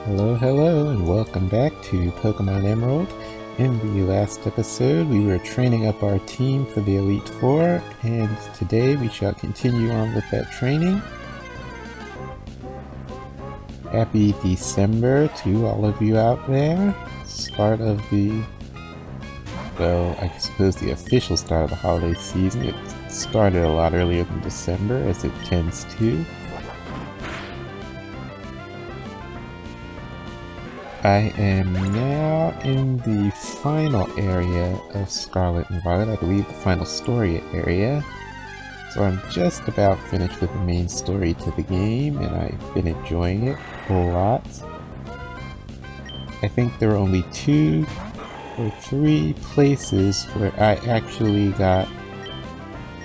Hello, and welcome back to Pokemon Emerald. In the last episode, we were training up our team for the Elite Four, and today we shall continue on with that training. Happy December to all of you out there. Start of the, well, I suppose the official start of the holiday season. It started a lot earlier than December, as it tends to. I am now in the final area of Scarlet and Violet, I believe the final story area. So I'm just about finished with the main story to the game, and I've been enjoying it a lot. I think there are only 2 or 3 places where I actually got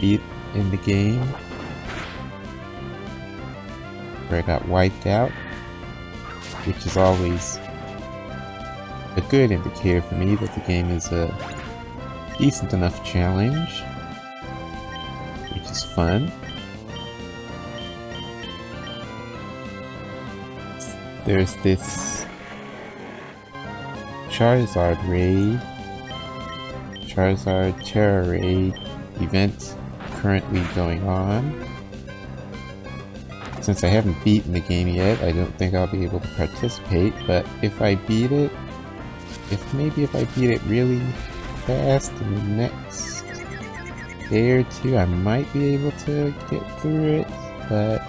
beat in the game, where I got wiped out, which is always a good indicator for me that the game is a decent enough challenge, which is fun. There's this Charizard raid, Charizard Terra raid event currently going on. Since I haven't beaten the game yet, I don't think I'll be able to participate, but if I beat it, if I beat it really fast in the next day or 2, I might be able to get through it, but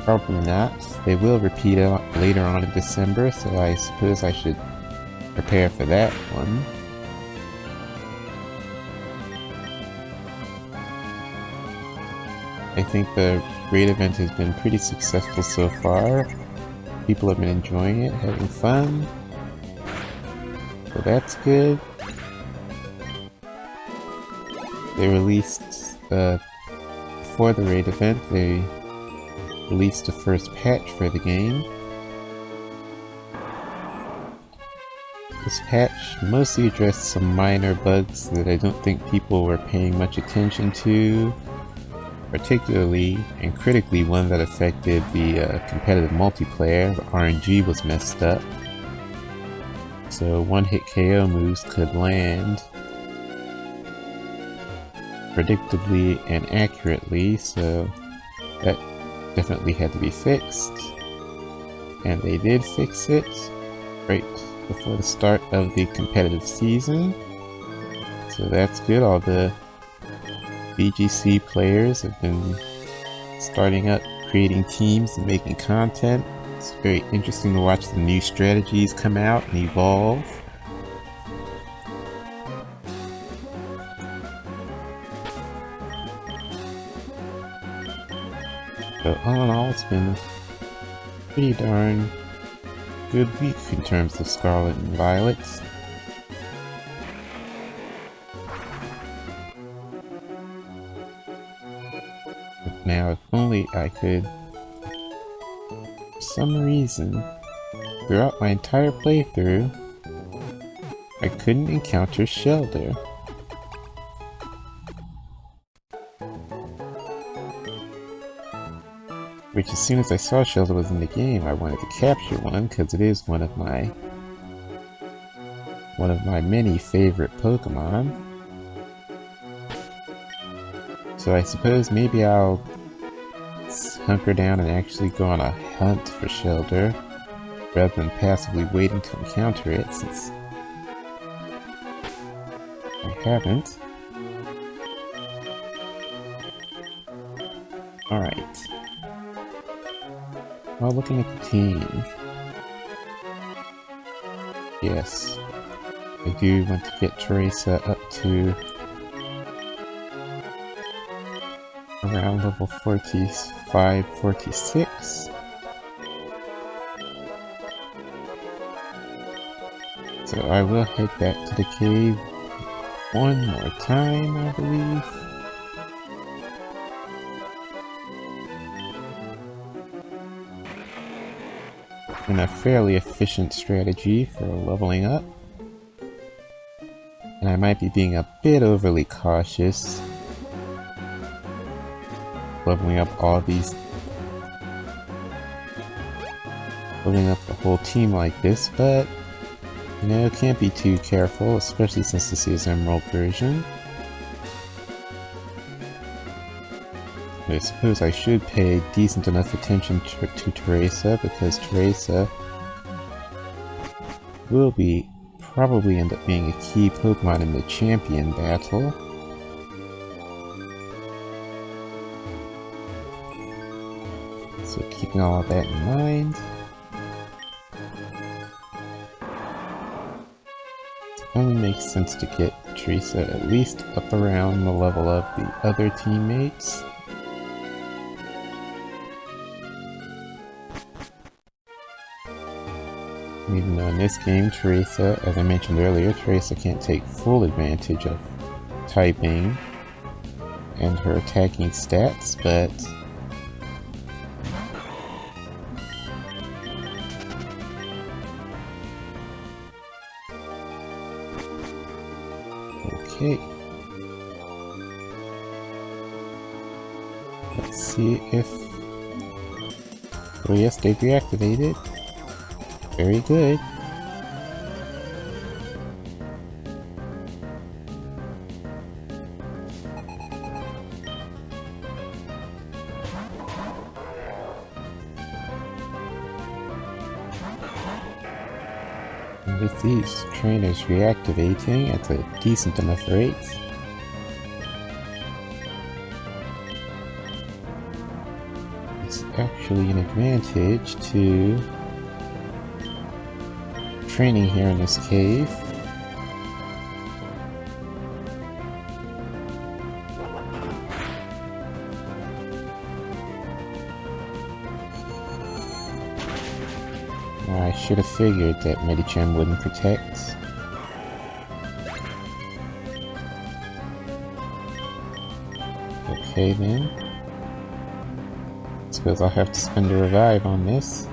probably not. They will repeat it later on in December, so I suppose I should prepare for that one. I think the raid event has been pretty successful so far. People have been enjoying it, having fun, so that's good. They released, before the raid event, they released the first patch for the game. This patch mostly addressed some minor bugs that I don't think people were paying much attention to. Particularly and critically one that affected the competitive multiplayer. The RNG was messed up, so one-hit KO moves could land predictably and accurately, so that definitely had to be fixed. And they did fix it right before the start of the competitive season, so that's good. All the BGC players have been starting up, creating teams and making content. It's very interesting to watch the new strategies come out and evolve. So all in all, it's been a pretty darn good week in terms of Scarlet and Violet. Now, if only I could, for some reason, throughout my entire playthrough, I couldn't encounter Shelter. Which, as soon as I saw Shelter was in the game, I wanted to capture one, because it is one of my many favorite Pokemon. So I suppose maybe I'll hunker down and actually go on a hunt for Shelter, rather than passively waiting to encounter it, since I haven't. Alright. Well, looking at the team, yes, I do want to get Teresa up to around level 45, 46. So I will head back to the cave one more time, I believe. And a fairly efficient strategy for leveling up. And I might be being a bit overly cautious, leveling up all these building up the whole team like this, but you know, can't be too careful, especially since this is Emerald version. I suppose I should pay decent enough attention to Teresa, because Teresa will probably end up being a key Pokemon in the champion battle. So keeping all of that in mind, it only makes sense to get Teresa at least up around the level of the other teammates. Even though in this game, Teresa, as I mentioned earlier, Teresa can't take full advantage of typing and her attacking stats, but okay. Let's see if... Oh yes, they've reactivated. Very good. And with these trainers reactivating at a decent enough rate, it's actually an advantage to training here in this cave. I should have figured that Medicham wouldn't protect. Okay then. I suppose I'll have to spend a revive on this.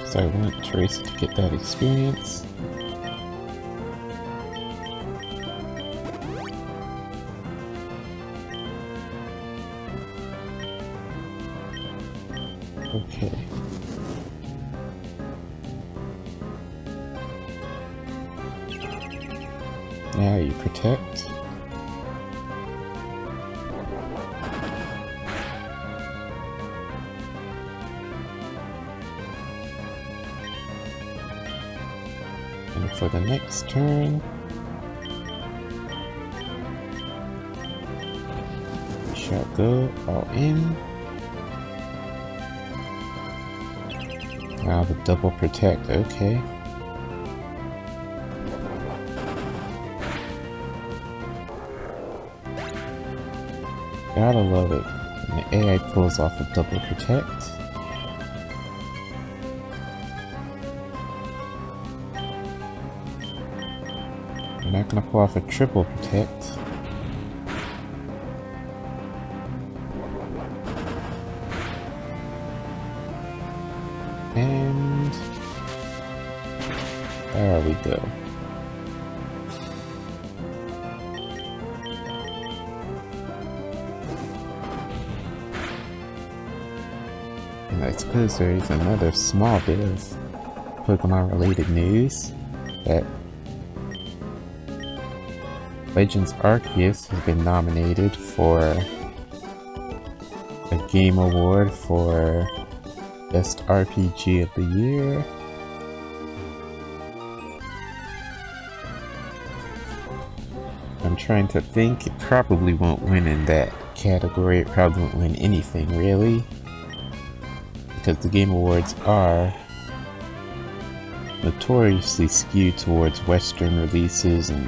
So I want Teresa to get that experience. Okay. Now you protect. And for the next turn, we shall go all in. Now the double protect, okay. Gotta love it when the AI pulls off a double protect. I'm not gonna pull off a triple protect. And there we go. And I suppose there is another small bit of Pokemon related news that Legends Arceus has been nominated for a game award for Best RPG of the Year. I'm trying to think. It probably won't win in that category. It probably won't win anything, really. Because the Game Awards are notoriously skewed towards Western releases and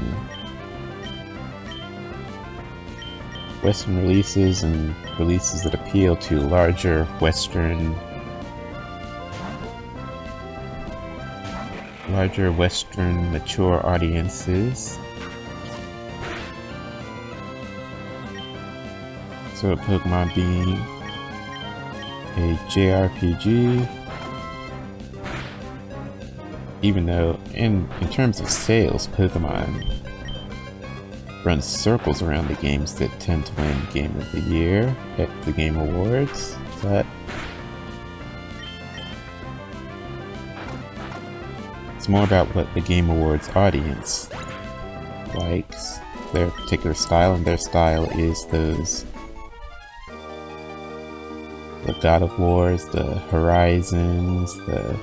releases that appeal to larger Western mature audiences. So Pokemon being a JRPG, even though in terms of sales, Pokemon runs circles around the games that tend to win Game of the Year at the Game Awards, but it's more about what the Game Awards audience likes, their particular style, and their style is those the God of Wars, the Horizons, the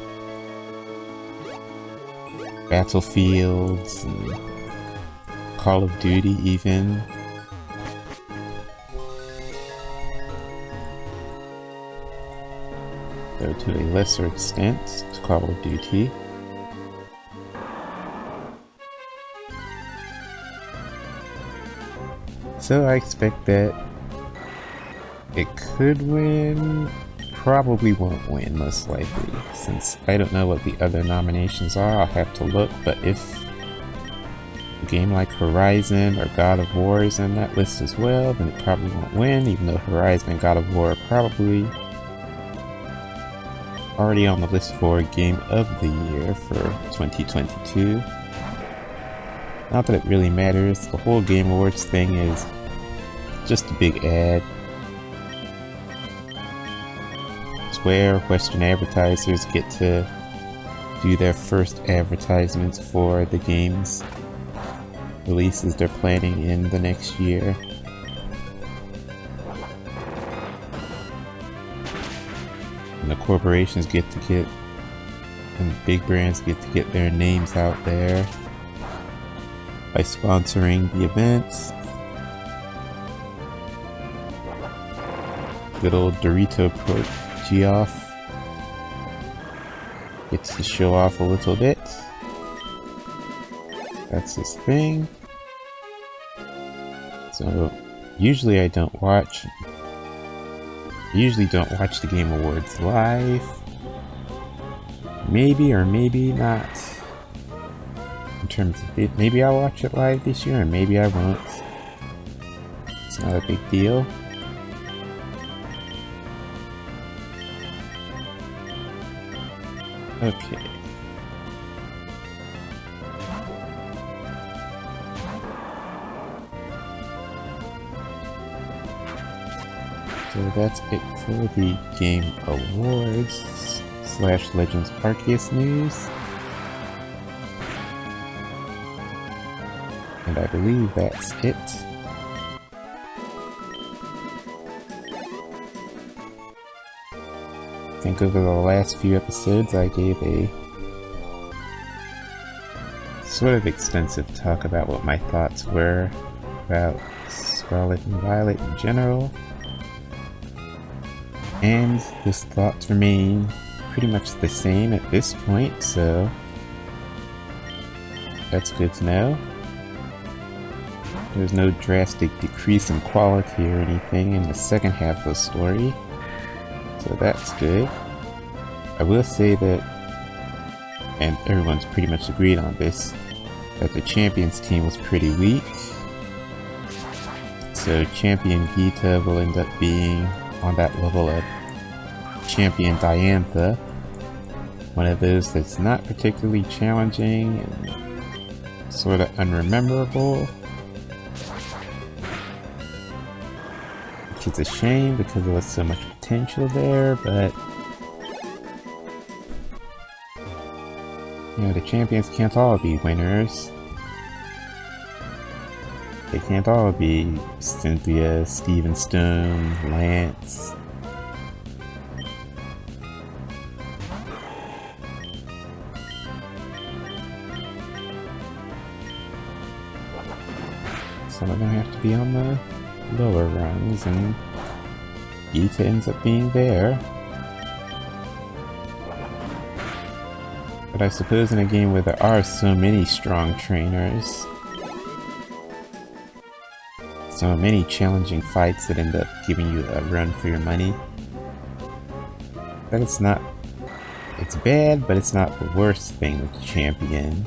Battlefields, and Call of Duty even. Though to a lesser extent to Call of Duty. So I expect that it could win, probably won't win most likely. Since I don't know what the other nominations are, I'll have to look, but if a game like Horizon or God of War is in that list as well, then it probably won't win, even though Horizon and God of War are probably already on the list for Game of the Year for 2022. Not that it really matters, the whole Game Awards thing is just a big ad. It's where Western advertisers get to do their first advertisements for the games releases they're planning in the next year. And the corporations and the big brands get to get their names out there by sponsoring the events. Good old Dorito Geoff gets to show off a little bit. That's his thing. So usually I usually don't watch the Game Awards live. Maybe or maybe not. In terms of it, maybe I'll watch it live this year and maybe I won't. It's not a big deal. Okay. So that's it for the Game Awards / Legends Arceus news. And I believe that's it. I think over the last few episodes I gave a sort of extensive talk about what my thoughts were about Scarlet and Violet in general. And those thoughts remain pretty much the same at this point, so that's good to know. There's no drastic decrease in quality or anything in the second half of the story, so that's good. I will say that, and everyone's pretty much agreed on this, that the Champions team was pretty weak. So Champion Geeta will end up being on that level of Champion Diantha, one of those that's not particularly challenging and sort of unrememberable, which is a shame because there was so much potential there, but you know, the champions can't all be winners. They can't all be Cynthia, Steven Stone, Lance. Some of them have to be on the lower rungs, and Geeta ends up being there. But I suppose in a game where there are so many strong trainers, so many challenging fights that end up giving you a run for your money, that it's bad, but it's not the worst thing with the champion.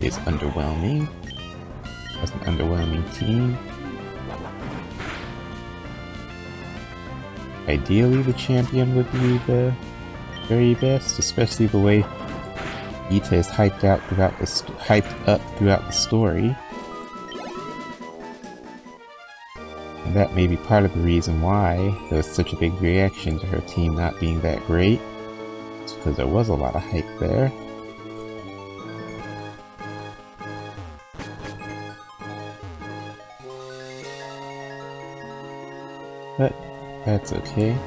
It's underwhelming. As an underwhelming team. Ideally, the champion would be the very best, especially the way Geeta is hyped up throughout the story. that may be part of the reason why there was such a big reaction to her team not being that great. It's because there was a lot of hype there. But that's okay.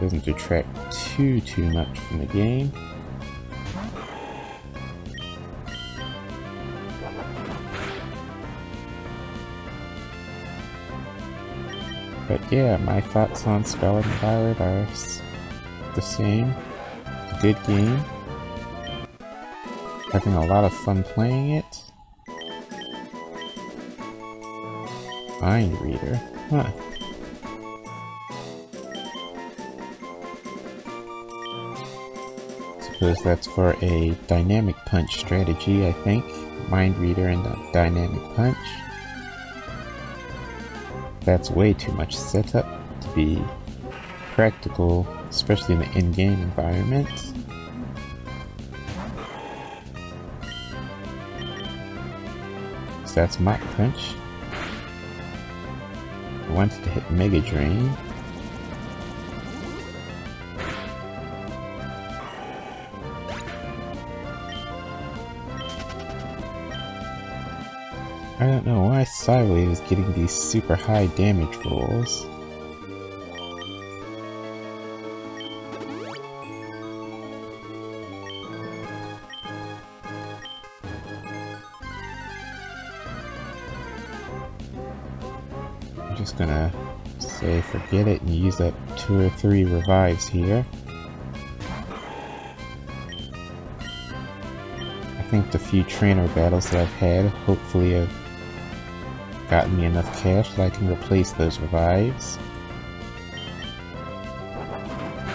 Doesn't detract too much from the game. But yeah, my thoughts on Scarlet and Violet are the same. A good game. Having a lot of fun playing it. Mind Reader? Huh. Suppose that's for a dynamic punch strategy, I think. Mind Reader and a dynamic punch. That's way too much setup to be practical, especially in the in-game environment. So that's Mach Punch. I wanted to hit Mega Drain. I don't know why Psywave is getting these super high damage rolls. I'm just gonna say forget it and use up 2 or 3 revives here. I think the few trainer battles that I've had hopefully have gotten me enough cash that I can replace those revives.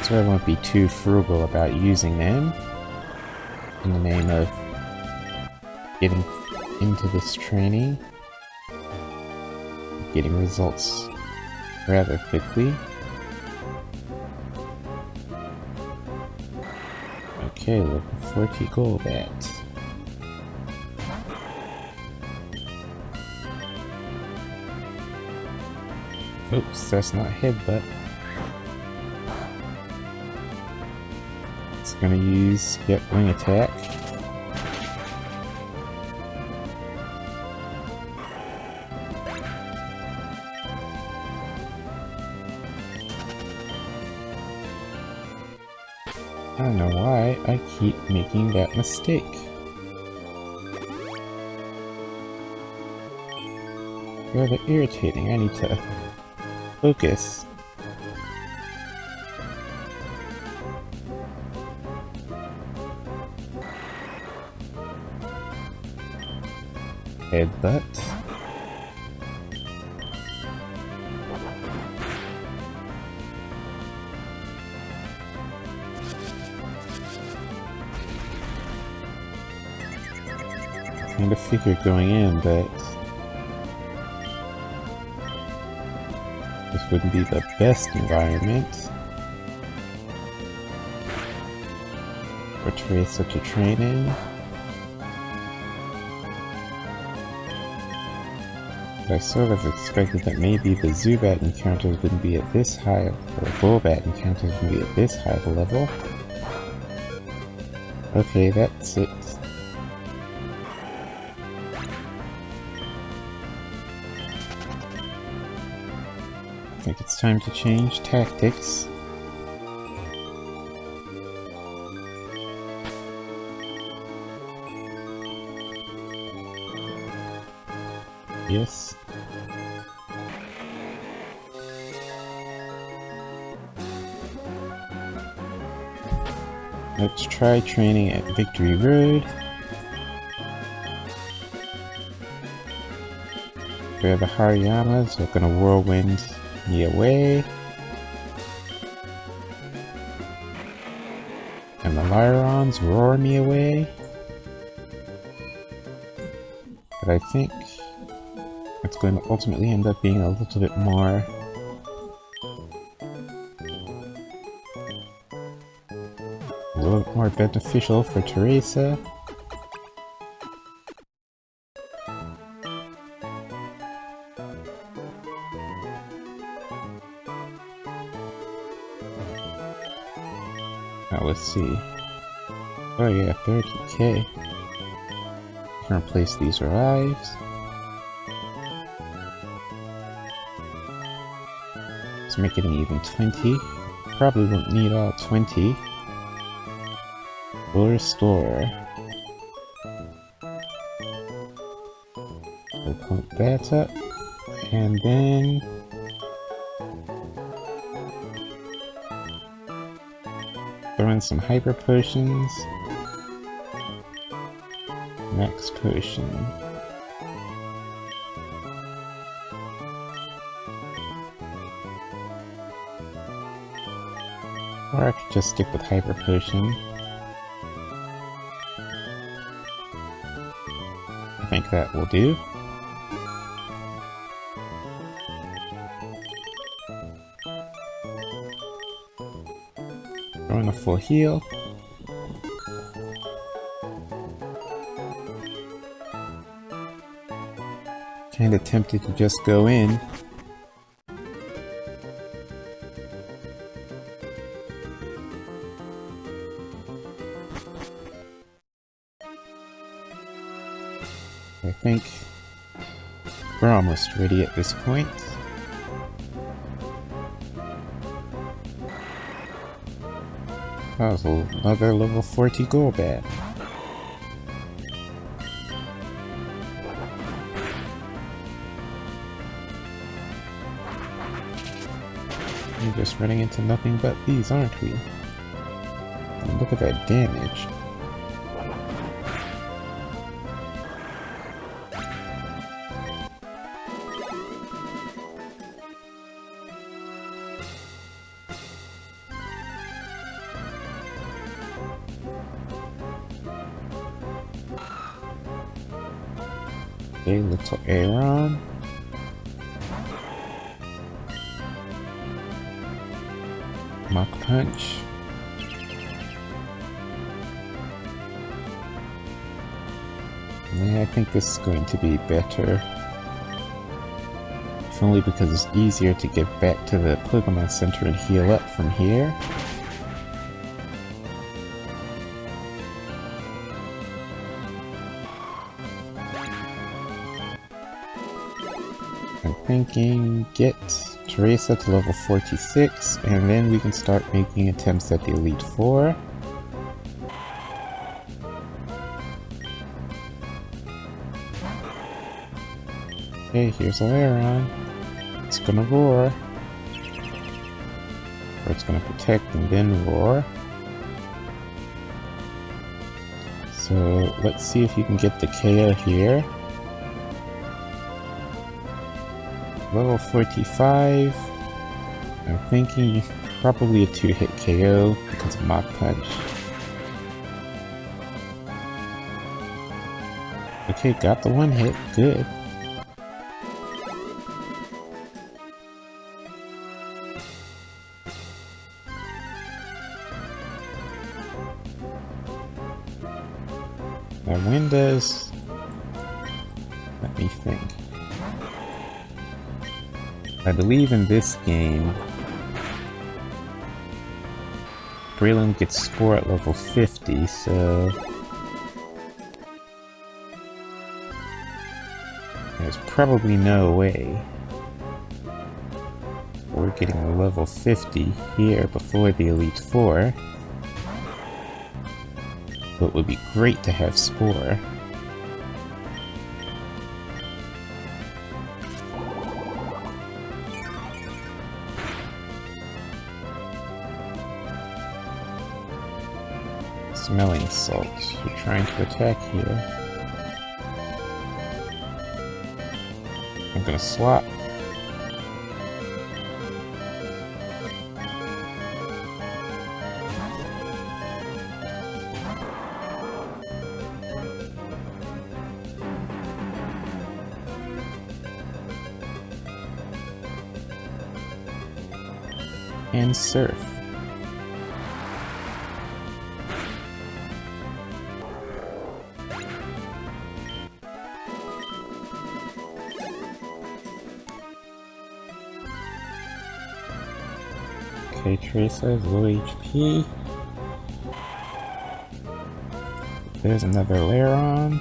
So I won't be too frugal about using them in the name of getting into this training, getting results rather quickly. Okay, level 40 Golbat. Oops, that's not Headbutt. It's gonna use, yep, Wing Attack. I don't know why I keep making that mistake. Rather irritating, I need to focus. Headbutt. Kind of figured going in that this wouldn't be the best environment for such a training. But I sort of expected that maybe the Zubat encounters wouldn't be at this high, or Golbat encounters wouldn't be at this high of a level. Okay, that's it. I think it's time to change tactics. Yes. Let's try training at Victory Road, where the Hariyamas are gonna whirlwind me away, and the Lyrons roar me away. But I think it's going to ultimately end up being a little bit more A little more beneficial for Teresa. Now let's see. Oh yeah, 30k. Can replace these revives. Let's make it an even 20. Probably won't need all 20. We'll restore. We'll pump that up. And then throw in some hyper potions. Max potion. Or I could just stick with hyper potion. I think that will do. Throw in a full heal. Kinda tempted to just go in. I think we're almost ready at this point. That was another level 40 Golbat. We're just running into nothing but these, aren't we? And look at that damage. Okay, little Aaron. Mach Punch. Yeah, I think this is going to be better. If only because it's easier to get back to the Pokemon Center and heal up from here. I'm thinking get Teresa to level 46, and then we can start making attempts at the Elite Four. Okay, here's Alaron. It's gonna roar. Or it's gonna protect and then roar. So let's see if you can get the KO here. Level 45. I'm thinking probably a 2-hit KO because of Mach Punch. Okay, got the 1 hit. Good. Now when does... Let me think. I believe in this game, Braylon gets score at level 50, so there's probably no way we're getting a level 50 here before the Elite Four. But it would be great to have Spore. Smelling salts. You're trying to attack here. I'm gonna swap. And surf. Okay, Teresa is low HP. There's another Laron.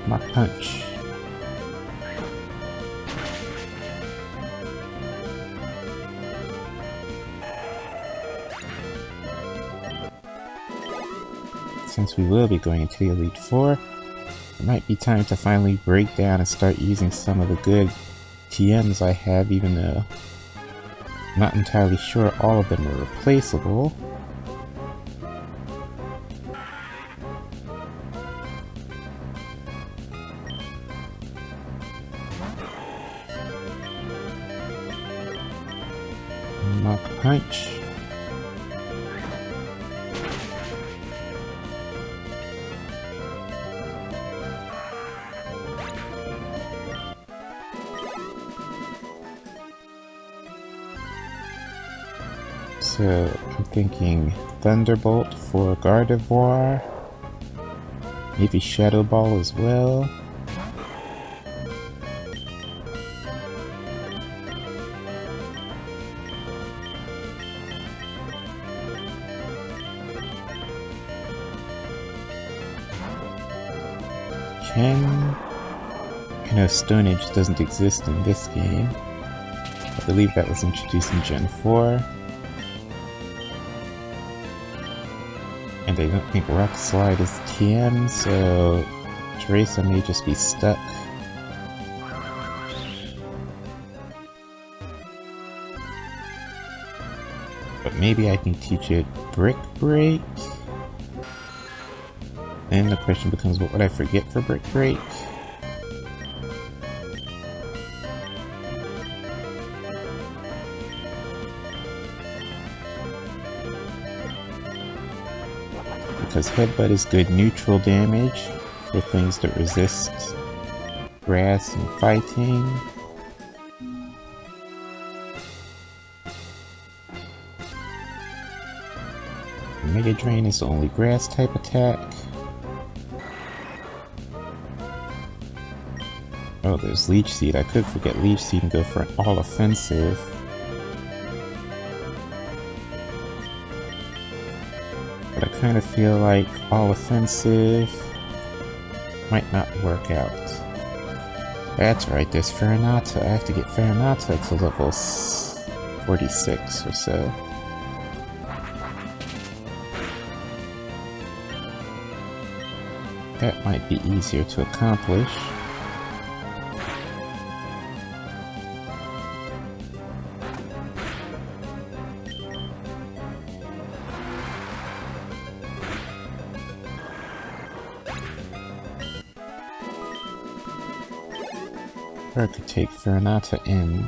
Mach Punch. Since we will be going into the Elite Four, it might be time to finally break down and start using some of the good TMs I have, even though I'm not entirely sure all of them are replaceable. Mach Punch. So I'm thinking Thunderbolt for Gardevoir, maybe Shadow Ball as well. I know Stone Age doesn't exist in this game. I believe that was introduced in Gen 4. And I don't think Rock Slide is TM, so Teresa may just be stuck. But maybe I can teach it Brick Break? Then the question becomes, what would I forget for Brick Break? Because Headbutt is good neutral damage for things that resist grass and fighting. Mega Drain is the only grass type attack. Oh, there's Leech Seed. I could forget Leech Seed and go for an all offensive. But I kind of feel like all offensive might not work out. That's right, there's Ferranata. I have to get Ferranata to level 46 or so. That might be easier to accomplish. Or I could take Ferranata in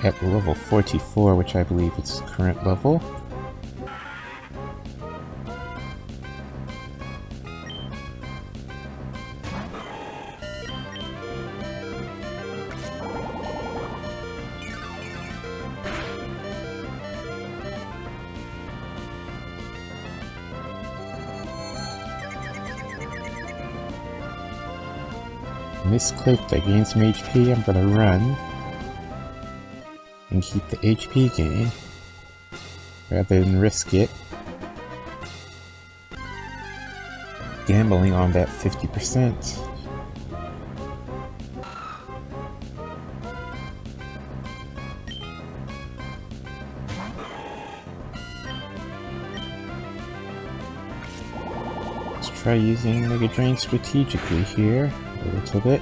at level 44, which I believe is its current level. Misclicked, I gained some HP, I'm gonna run and keep the HP gain rather than risk it. Gambling on that 50%. Let's try using Mega Drain strategically here. A little bit.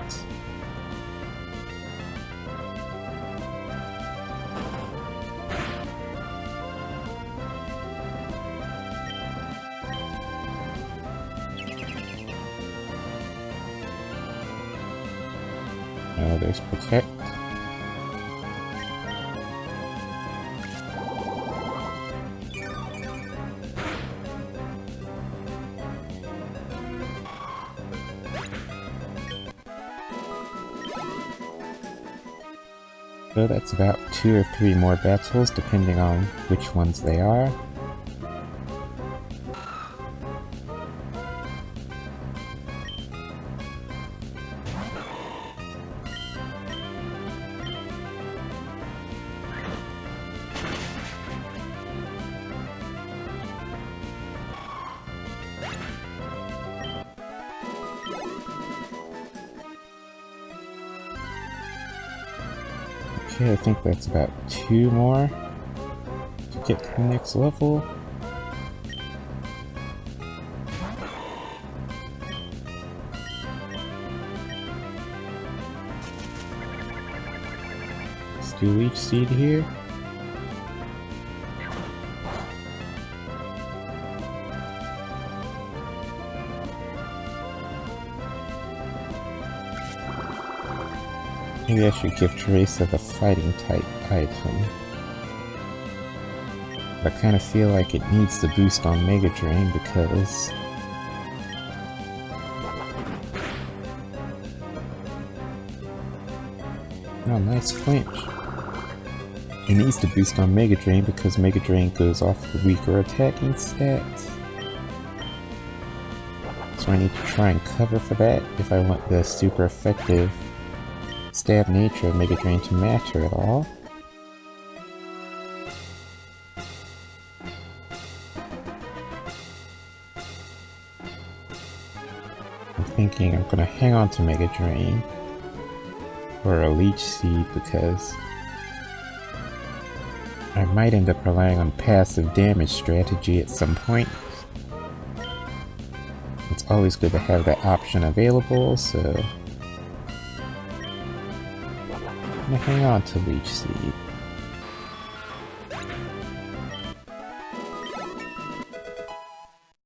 Oh, there's Protect. So that's about 2 or 3 more battles, depending on which ones they are. Okay, I think that's about 2 more to get to the next level. Let's do Leech Seed here. Maybe I should give Teresa the fighting type item. But I kind of feel like it needs the boost on Mega Drain because... Oh, nice flinch. It needs to boost on Mega Drain because Mega Drain goes off the weaker attacking stats. So I need to try and cover for that if I want the super effective stab nature of Mega Drain to matter at all. I'm thinking I'm gonna hang on to Mega Drain for a Leech Seed because I might end up relying on passive damage strategy at some point. It's always good to have that option available, so I'm gonna hang on to Leech Seed.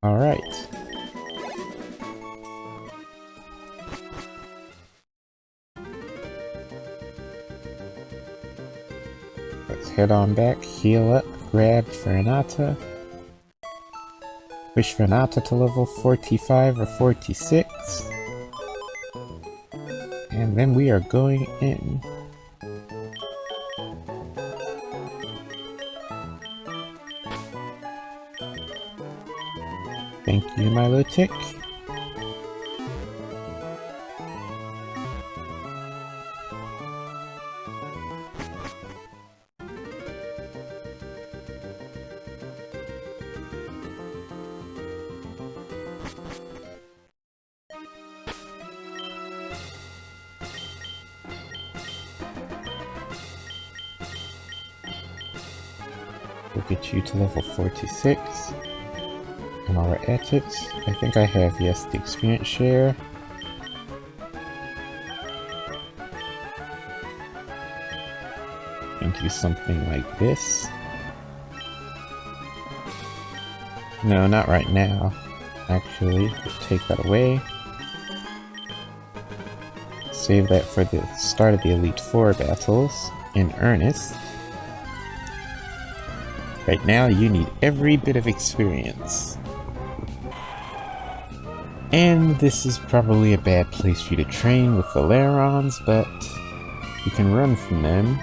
Alright. Let's head on back, heal up, grab Fernata. Push Fernata to level 45 or 46. And then we are going in. Thank you, Milotic. We'll get you to level 46. And while we're at it, I think I have, yes, the experience share. And do something like this. No, not right now. Actually, we'll take that away. Save that for the start of the Elite Four battles in earnest. Right now, you need every bit of experience. And this is probably a bad place for you to train with the Larons, but you can run from them.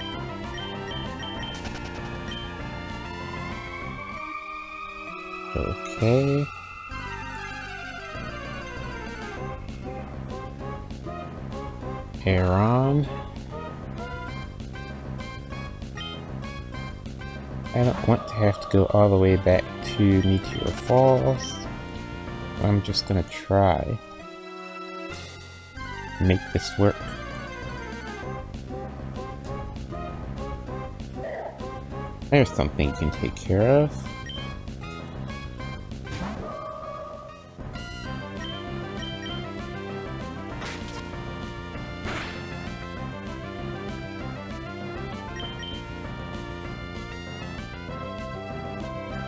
Okay. Aeron. I don't want to have to go all the way back to Meteor Falls. I'm just gonna try to make this work. There's something you can take care of.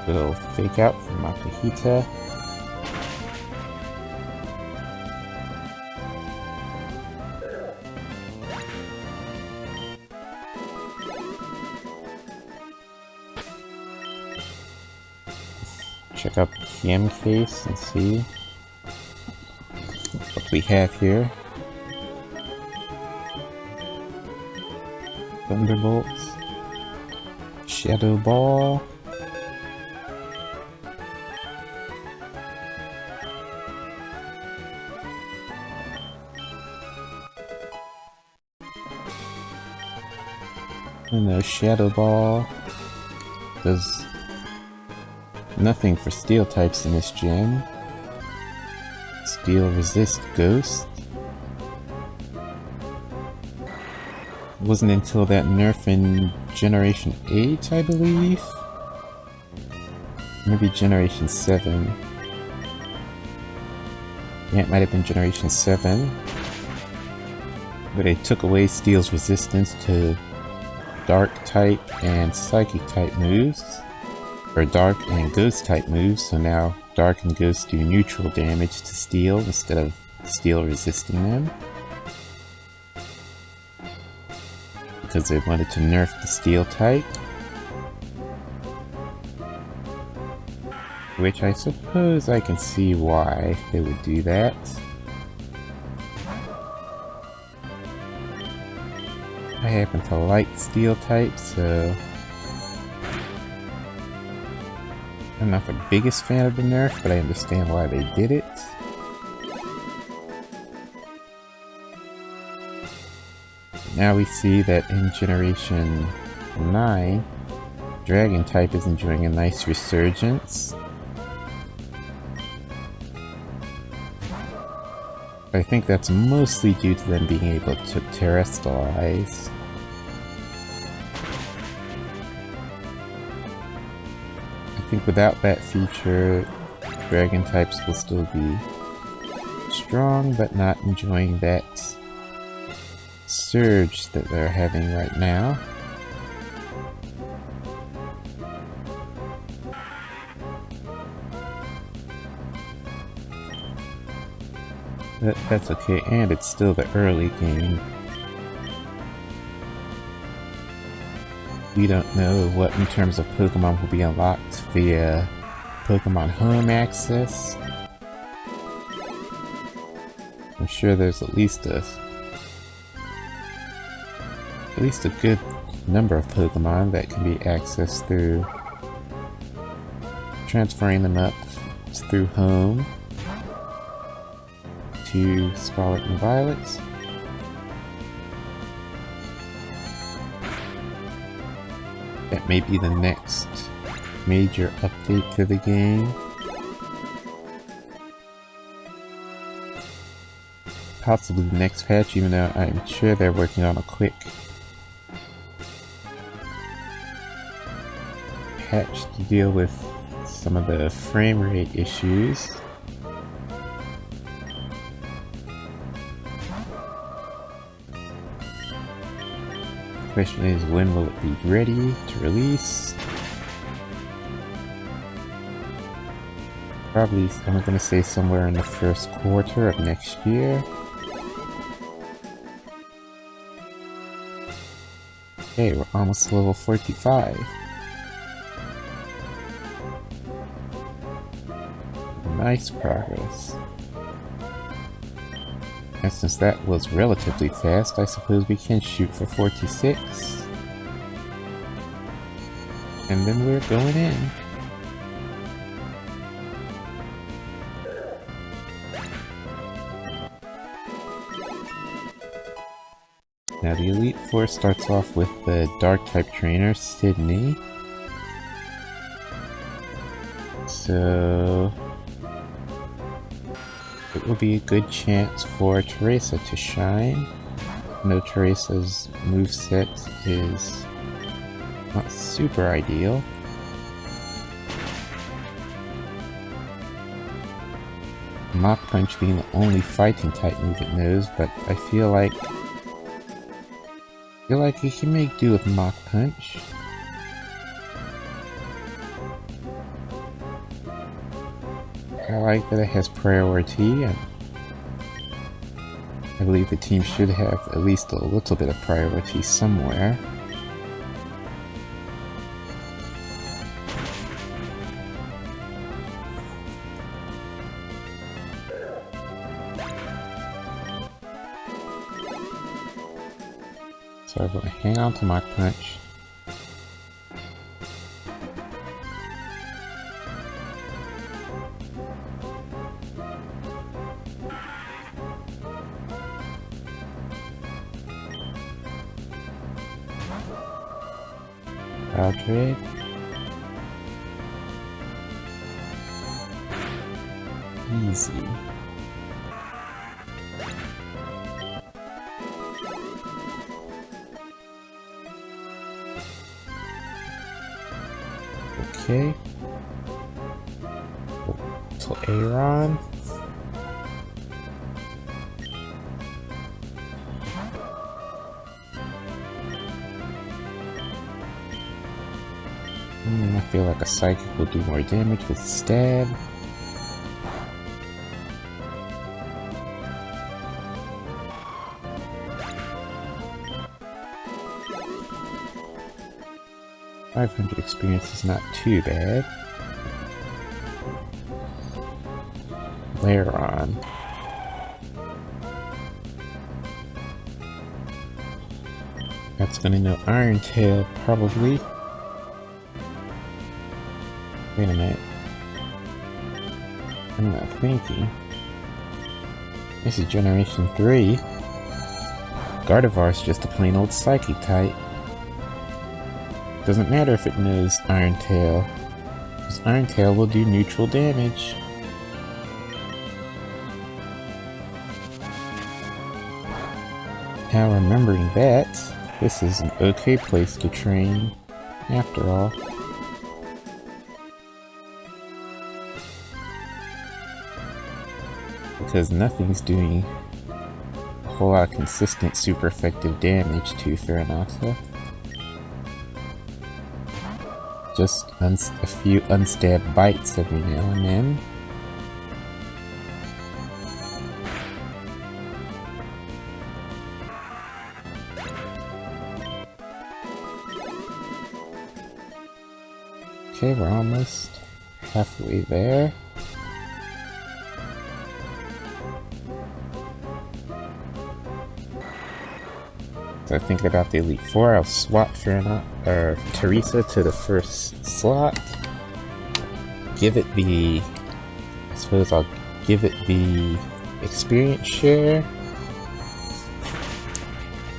We'll fake out for Makahita. Check out the TM case and see what we have here. Thunderbolts, Shadow Ball, and no Shadow Ball does nothing for steel types in this gen. Steel resist Ghost. wasn't until that nerf in Generation 8, I believe? Maybe Generation 7. Yeah, it might have been Generation 7. Where they took away Steel's resistance to Dark type and Psychic type moves. Or Dark and Ghost type moves, so now Dark and Ghost do neutral damage to Steel instead of Steel resisting them. Because they wanted to nerf the Steel type. Which I suppose I can see why they would do that. I happen to like Steel type, so I'm not the biggest fan of the nerf, but I understand why they did it. Now we see that in Generation 9, Dragon type is enjoying a nice resurgence. I think that's mostly due to them being able to terrestrialize. I think without that feature, Dragon types will still be strong, but not enjoying that surge that they're having right now. But that's okay, and it's still the early game. We don't know what in terms of Pokemon will be unlocked via Pokemon Home access. I'm sure there's at least a good number of Pokemon that can be accessed through transferring them up through Home to Scarlet and Violet. That may be the next major update to the game. Possibly the next patch, even though I'm sure they're working on a quick patch to deal with some of the frame rate issues. The question is, when will it be ready to release? Probably, I'm going to say somewhere in the first quarter of next year. Okay, we're almost level 45. Nice progress. And since that was relatively fast, I suppose we can shoot for 46. And then we're going in. Now the Elite Four starts off with the Dark-type trainer, Sydney. So it will be a good chance for Teresa to shine. No, Teresa's moveset is not super ideal. Mach Punch being the only fighting type move it knows, but I feel like it can make do with Mach Punch. I like that it has priority, and I believe the team should have at least a little bit of priority somewhere. So I'm going to hang on to Mach Punch. Trade. Easy. Okay. To Aaron. I feel like a psychic will do more damage with stab. $500 experience is not too bad. Later on. That's gonna know Iron Tail, probably. Wait a minute. I'm not thinking. This is Generation 3. Gardevoir's just a plain old Psychic type. Doesn't matter if it knows Iron Tail, because Iron Tail will do neutral damage. Now remembering that, this is an okay place to train, after all. Because nothing's doing a whole lot of consistent super effective damage to Farinata. Just a few unstabbed bites every now and then. Okay, we're almost halfway there. So thinking about the Elite Four, I'll swap Teresa to the first slot. Give it the... I suppose I'll give it the experience share,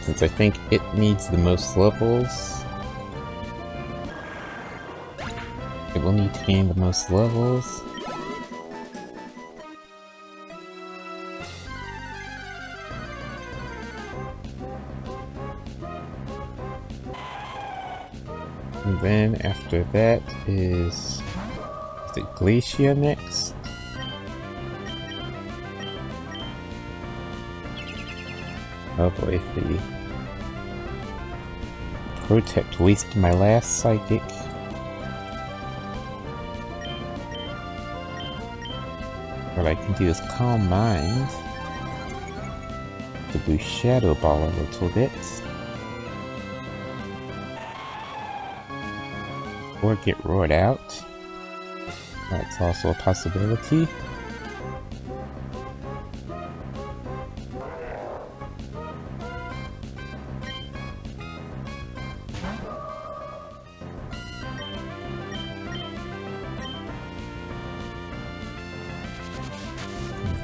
since I think it needs the most levels. It will need to gain the most levels. And then after that is the Glacia next. Oh boy, the Protect wasted my last Psychic. What I can do is Calm Mind to boost Shadow Ball a little bit. Or get roared out. That's also a possibility.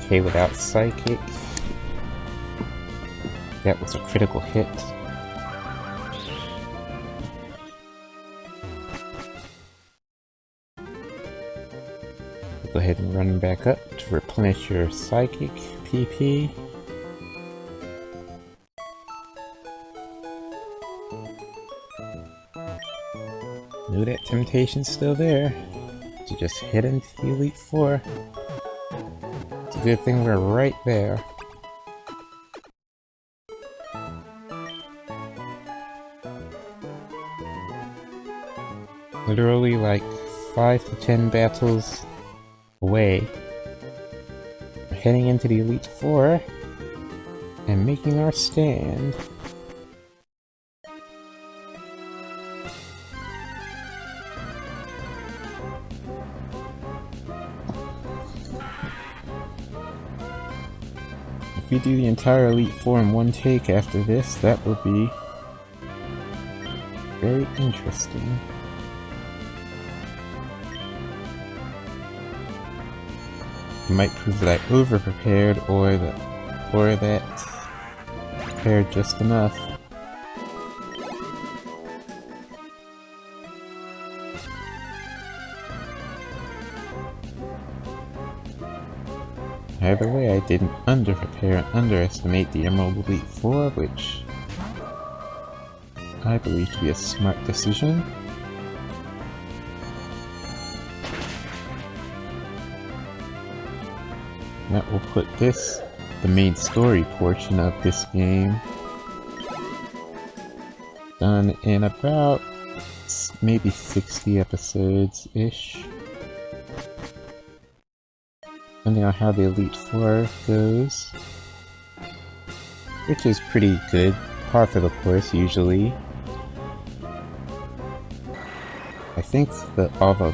Okay, without Psychic. That was a critical hit. Go ahead and run back up to replenish your Psychic PP. Know that temptation's still there to just hit into the Elite Four. It's a good thing we're right there. Literally like 5 to 10 battles away. We're heading into the Elite Four and making our stand. If we do the entire Elite Four in one take after this, that would be very interesting. It might prove that I over-prepared, or that prepared just enough. Either way, I didn't under-prepare and underestimate the Emerald Elite Four, which I believe to be a smart decision. that will put this, the main story portion of this game, done in about maybe 60 episodes-ish. Depending on how the Elite Four goes. Which is pretty good. Par for the course, usually. I think that all the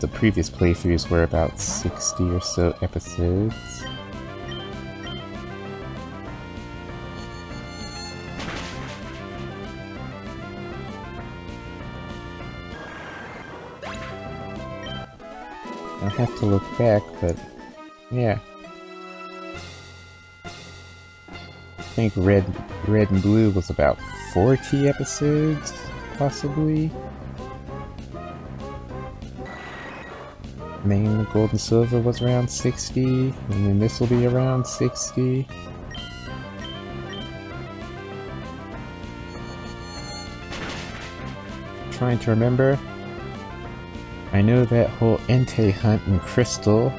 previous playthroughs were about 60 or so episodes. I'll have to look back, but yeah. I think Red and Blue was about 40 episodes, possibly. And then Gold and Silver was around 60, and then this will be around 60. Trying to remember. I know that whole Entei hunt in Crystal,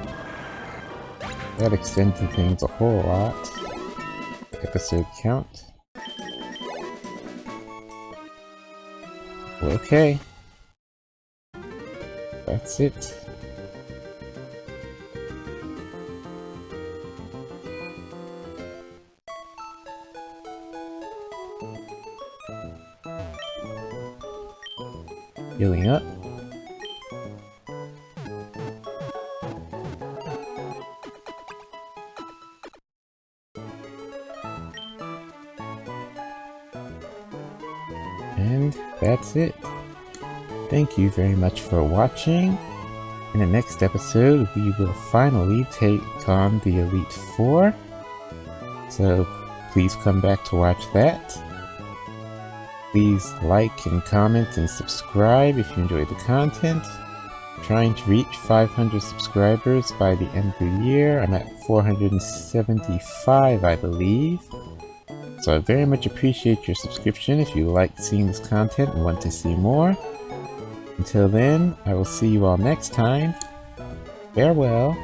that extended things a whole lot. Episode count. Okay. That's it. Healing up. And that's it. Thank you very much for watching. In the next episode, we will finally take on the Elite Four. So please come back to watch that. Please like and comment and subscribe if you enjoyed the content. I'm trying to reach 500 subscribers by the end of the year. I'm at 475, I believe. So I very much appreciate your subscription if you like seeing this content and want to see more. Until then, I will see you all next time. Farewell.